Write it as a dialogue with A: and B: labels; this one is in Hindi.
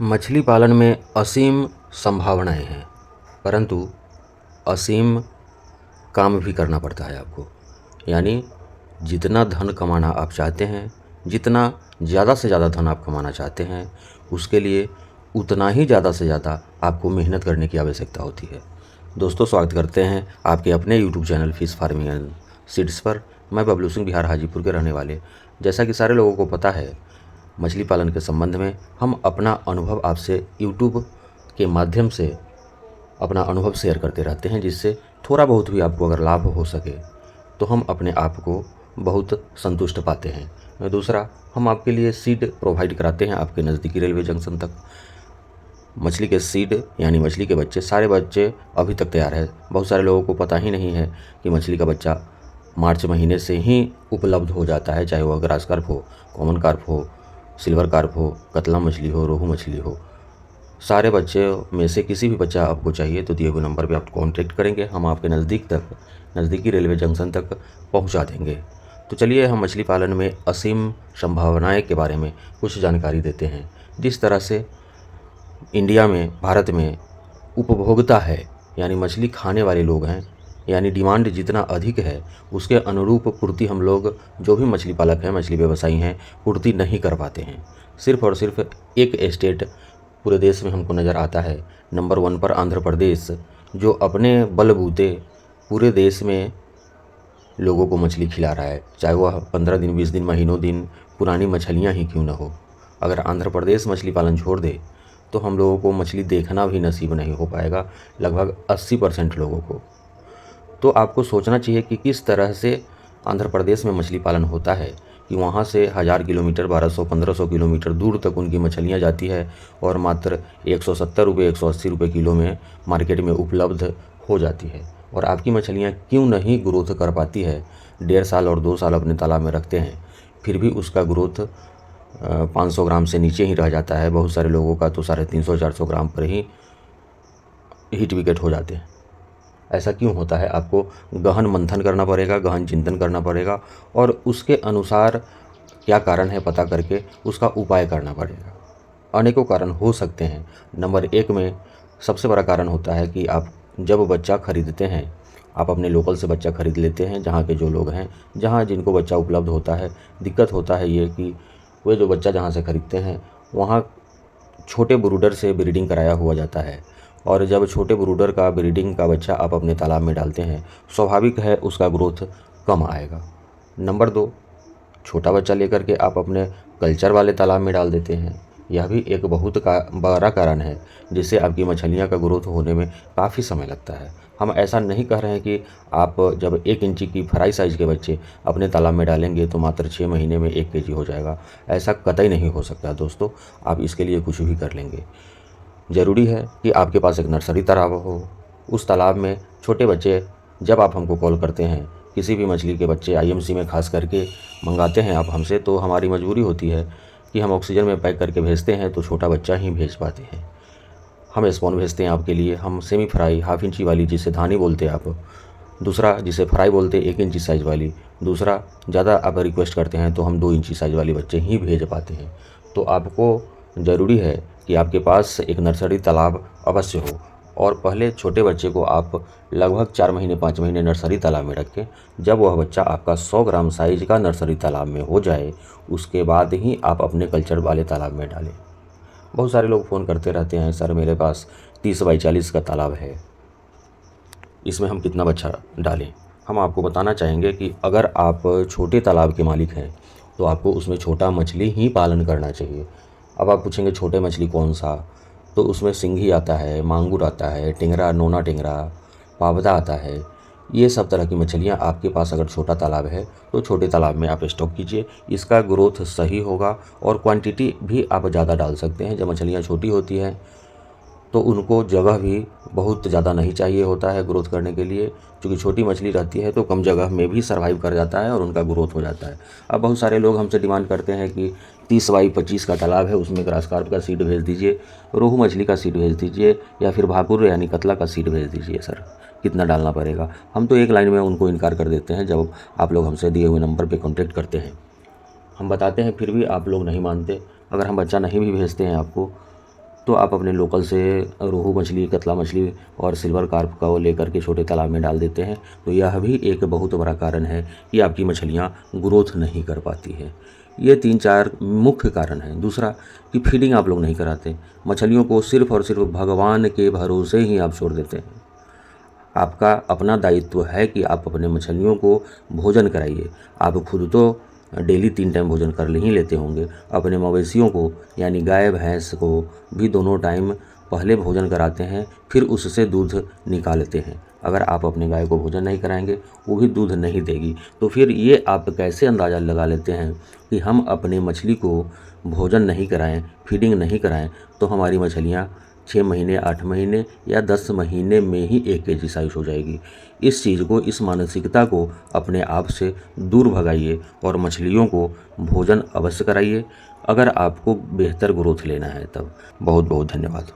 A: मछली पालन में असीम संभावनाएं हैं, परंतु असीम काम भी करना पड़ता है आपको। यानी जितना धन कमाना आप चाहते हैं, जितना ज़्यादा से ज़्यादा धन आप कमाना चाहते हैं, उसके लिए उतना ही ज़्यादा से ज़्यादा आपको मेहनत करने की आवश्यकता होती है। दोस्तों, स्वागत करते हैं आपके अपने YouTube channel fish farming and seeds पर। मैं बबलू सिंह, बिहार हाजीपुर के रहने वाले। जैसा कि सारे लोगों को पता है, मछली पालन के संबंध में हम अपना अनुभव आपसे यूट्यूब के माध्यम से अपना अनुभव शेयर करते रहते हैं, जिससे थोड़ा बहुत भी आपको अगर लाभ हो सके तो हम अपने आप को बहुत संतुष्ट पाते हैं। दूसरा, हम आपके लिए सीड प्रोवाइड कराते हैं आपके नज़दीकी रेलवे जंक्शन तक। मछली के सीड यानी मछली के बच्चे, सारे बच्चे अभी तक तैयार है। बहुत सारे लोगों को पता ही नहीं है कि मछली का बच्चा मार्च महीने से ही उपलब्ध हो जाता है, चाहे वह ग्रास कार्प हो, कॉमन कार्प हो, सिल्वर कार्प हो, कतला मछली हो, रोहू मछली हो। सारे बच्चे में से किसी भी बच्चा आपको चाहिए तो दिए हुए नंबर पे आप कांटेक्ट करेंगे, हम आपके नज़दीकी रेलवे जंक्शन तक पहुंचा देंगे। तो चलिए हम मछली पालन में असीम संभावनाएं के बारे में कुछ जानकारी देते हैं। जिस तरह से इंडिया में, भारत में उपभोक्ता है, यानी मछली खाने वाले लोग हैं, यानी डिमांड जितना अधिक है उसके अनुरूप पूर्ति हम लोग, जो भी मछली पालक हैं, मछली व्यवसायी हैं, पूर्ति नहीं कर पाते हैं। सिर्फ और सिर्फ एक स्टेट पूरे देश में हमको नज़र आता है, नंबर 1 पर आंध्र प्रदेश, जो अपने बलबूते पूरे देश में लोगों को मछली खिला रहा है, चाहे वह 15 दिन, 20 दिन, महीनों दिन पुरानी मछलियाँ ही क्यों न हो। अगर आंध्र प्रदेश मछली पालन छोड़ दे तो हम लोगों को मछली देखना भी नसीब नहीं हो पाएगा, लगभग 80% लोगों को। तो आपको सोचना चाहिए कि किस तरह से आंध्र प्रदेश में मछली पालन होता है, कि वहाँ से 1000 किलोमीटर, 1200-1500 किलोमीटर दूर तक उनकी मछलियाँ जाती है और मात्र 170 रुपये, 180 रुपये किलो में मार्केट में उपलब्ध हो जाती है। और आपकी मछलियाँ क्यों नहीं ग्रोथ कर पाती है? 1.5 साल और 2 साल अपने तालाब में रखते हैं, फिर भी उसका ग्रोथ 500 ग्राम से नीचे ही रह जाता है। बहुत सारे लोगों का तो 350-400 ग्राम पर ही हिट विकेट हो जाते हैं। ऐसा क्यों होता है? आपको गहन मंथन करना पड़ेगा, गहन चिंतन करना पड़ेगा और उसके अनुसार क्या कारण है पता करके उसका उपाय करना पड़ेगा। अनेकों कारण हो सकते हैं। नंबर 1 में सबसे बड़ा कारण होता है कि आप जब बच्चा खरीदते हैं, आप अपने लोकल से बच्चा खरीद लेते हैं, जहाँ के जो लोग हैं, जहाँ जिनको बच्चा उपलब्ध होता है। दिक्कत होता है ये कि वे जो बच्चा जहाँ से खरीदते हैं वहाँ छोटे ब्रूडर से ब्रीडिंग कराया हुआ जाता है, और जब छोटे ब्रूडर का ब्रीडिंग का बच्चा आप अपने तालाब में डालते हैं, स्वाभाविक है उसका ग्रोथ कम आएगा। नंबर 2, छोटा बच्चा लेकर के आप अपने कल्चर वाले तालाब में डाल देते हैं। यह भी एक बहुत बड़ा कारण है जिससे आपकी मछलियाँ का ग्रोथ होने में काफ़ी समय लगता है। हम ऐसा नहीं कह रहे हैं कि आप जब 1 इंची की फ्राई साइज़ के बच्चे अपने तालाब में डालेंगे तो मात्र 6 महीने में 1 केजी हो जाएगा। ऐसा कतई नहीं हो सकता दोस्तों। आप इसके लिए कुछ भी कर लेंगे। ज़रूरी है कि आपके पास एक नर्सरी तालाब हो। उस तालाब में छोटे बच्चे, जब आप हमको कॉल करते हैं, किसी भी मछली के बच्चे आईएमसी में खास करके मंगाते हैं आप हमसे, तो हमारी मजबूरी होती है कि हम ऑक्सीजन में पैक करके भेजते हैं तो छोटा बच्चा ही भेज पाते हैं। हम स्पॉन भेजते हैं आपके लिए, हम सेमी फ्राई, हाफ इंची वाली, जिसे धानी बोलते हैं आप, दूसरा जिसे फ्राई बोलते हैं 1 इंची साइज़ वाली, दूसरा ज़्यादा आप रिक्वेस्ट करते हैं तो हम 2 इंची साइज़ वाली बच्चे ही भेज पाते हैं। तो आपको ज़रूरी है कि आपके पास एक नर्सरी तालाब अवश्य हो, और पहले छोटे बच्चे को आप लगभग 4 महीने 5 महीने नर्सरी तालाब में रखें। जब वह बच्चा आपका 100 ग्राम साइज का नर्सरी तालाब में हो जाए, उसके बाद ही आप अपने कल्चर वाले तालाब में डालें। बहुत सारे लोग फ़ोन करते रहते हैं, सर मेरे पास 30 बाई 40 का तालाब है, इसमें हम कितना बच्चा डालें? हम आपको बताना चाहेंगे कि अगर आप छोटे तालाब के मालिक हैं तो आपको उसमें छोटा मछली ही पालन करना चाहिए। अब आप पूछेंगे छोटे मछली कौन सा? तो उसमें सिंघी आता है, मांगुर आता है, टिंगरा, नोना टिंगरा, पावदा आता है। ये सब तरह की मछलियाँ आपके पास अगर छोटा तालाब है तो छोटे तालाब में आप स्टॉक कीजिए। इसका ग्रोथ सही होगा और क्वांटिटी भी आप ज़्यादा डाल सकते हैं। जब मछलियाँ छोटी होती हैं तो उनको जगह भी बहुत ज़्यादा नहीं चाहिए होता है ग्रोथ करने के लिए, क्योंकि छोटी मछली रहती है तो कम जगह में भी सर्वाइव कर जाता है और उनका ग्रोथ हो जाता है। अब बहुत सारे लोग हमसे डिमांड करते हैं कि 30 बाई 25 का तालाब है, उसमें ग्रास कार्प का सीड भेज दीजिए, रोहू मछली का सीड भेज दीजिए, या फिर भाकुर यानी कतला का सीड भेज दीजिए। सर कितना डालना पड़ेगा? हम तो एक लाइन में उनको इनकार कर देते हैं जब आप लोग हमसे दिए हुए नंबर पर कॉन्टेक्ट करते हैं। हम बताते हैं, फिर भी आप लोग नहीं मानते। अगर हम बच्चा नहीं भी भेजते हैं आपको तो आप अपने लोकल से रोहू मछली, कतला मछली और सिल्वर कार्प का वो लेकर के छोटे तालाब में डाल देते हैं, तो यह भी एक बहुत बड़ा कारण है कि आपकी मछलियाँ ग्रोथ नहीं कर पाती हैं। ये 3-4 मुख्य कारण हैं। दूसरा कि फीडिंग आप लोग नहीं कराते, मछलियों को सिर्फ़ और सिर्फ भगवान के भरोसे ही आप छोड़ देते हैं। आपका अपना दायित्व है कि आप अपने मछलियों को भोजन कराइए। आप खुद तो डेली 3 टाइम भोजन कर ही लेते होंगे, अपने मवेशियों को यानी गाय भैंस को भी दोनों टाइम पहले भोजन कराते हैं, फिर उससे दूध निकालते हैं। अगर आप अपने गाय को भोजन नहीं कराएंगे, वो भी दूध नहीं देगी। तो फिर ये आप कैसे अंदाज़ा लगा लेते हैं कि हम अपने मछली को भोजन नहीं कराएं, फीडिंग नहीं कराएं, तो हमारी मछलियाँ 6 महीने, 8 महीने या 10 महीने में ही 1 केजी साइज़ हो जाएगी। इस चीज़ को, इस मानसिकता को अपने आप से दूर भगाइए और मछलियों को भोजन अवश्य कराइए, अगर आपको बेहतर ग्रोथ लेना है तब। बहुत बहुत धन्यवाद।